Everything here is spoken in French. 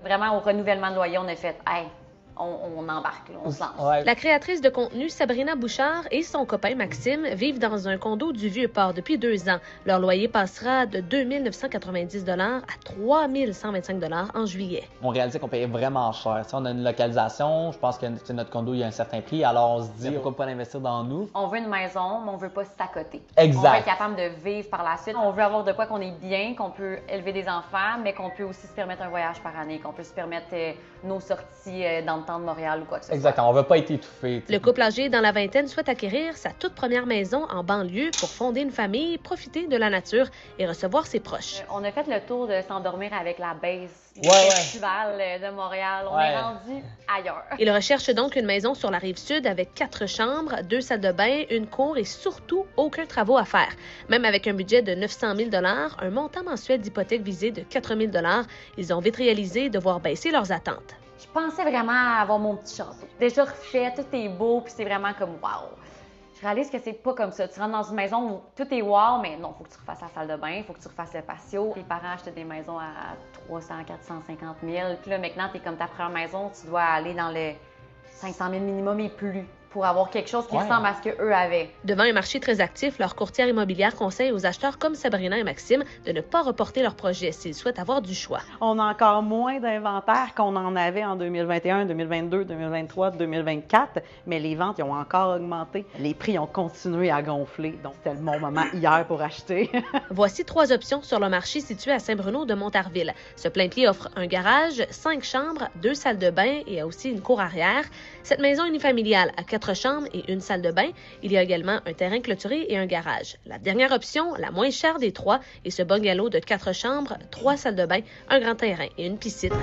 Vraiment, au renouvellement de loyer, on a fait « Hey, on embarque, là, on se lance. » Ouais. La créatrice de contenu Sabrina Bouchard et son copain Maxime vivent dans un condo du Vieux-Port depuis 2 ans. Leur loyer passera de 2 990 $ à 3 125 $ en juillet. On réalisait qu'on payait vraiment cher. Si on a une localisation, je pense que notre condo il y a un certain prix, alors on se dit pourquoi pas l'investir dans nous. On veut une maison, mais on veut pas à côté. Exact. On veut être capable de vivre par la suite. On veut avoir de quoi qu'on est bien, qu'on peut élever des enfants, mais qu'on peut aussi se permettre un voyage par année, qu'on peut se permettre nos sorties dans le temps de Montréal ou quoi que ce soit. Exactement, on veut pas être étouffé. Le couple âgé dans la vingtaine souhaite acquérir sa toute première maison en banlieue pour fonder une famille, profiter de la nature et recevoir ses proches. On a fait le tour de s'endormir avec la base du Ouais. festival de Montréal. On est rendu ailleurs. Il recherche donc une maison sur la rive sud avec 4 chambres, 2 salles de bain, une cour et surtout aucun travaux à faire. Même avec un budget de 900 000 $, un montant mensuel d'hypothèque visé de 4 000 $, ils ont vite réalisé devoir baisser leurs attentes. Je pensais vraiment avoir mon petit château. Déjà refait, tout est beau, puis c'est vraiment comme wow. Je réalise que c'est pas comme ça. Tu rentres dans une maison où tout est wow, mais non, faut que tu refasses la salle de bain, faut que tu refasses le patio. Tes parents achetaient des maisons à 300 450 000. Puis là, maintenant, t'es comme ta première maison, tu dois aller dans le 500 000 minimum et plus pour avoir quelque chose qui ressemble à ce qu'eux avaient. Devant un marché très actif, leur courtière immobilière conseille aux acheteurs comme Sabrina et Maxime de ne pas reporter leur projet s'ils souhaitent avoir du choix. On a encore moins d'inventaire qu'on en avait en 2021, 2022, 2023, 2024, mais les ventes ils ont encore augmenté. Les prix ont continué à gonfler, donc c'était le bon moment hier pour acheter. Voici 3 options sur le marché situé à Saint-Bruno de Montarville. Ce plain-pied offre un garage, 5 chambres, 2 salles de bain et a aussi une cour arrière. Cette maison unifamiliale a 4 chambres et une salle de bain. Il y a également un terrain clôturé et un garage. La dernière option, la moins chère des 3, est ce bungalow de 4 chambres, 3 salles de bain, un grand terrain et une piscine.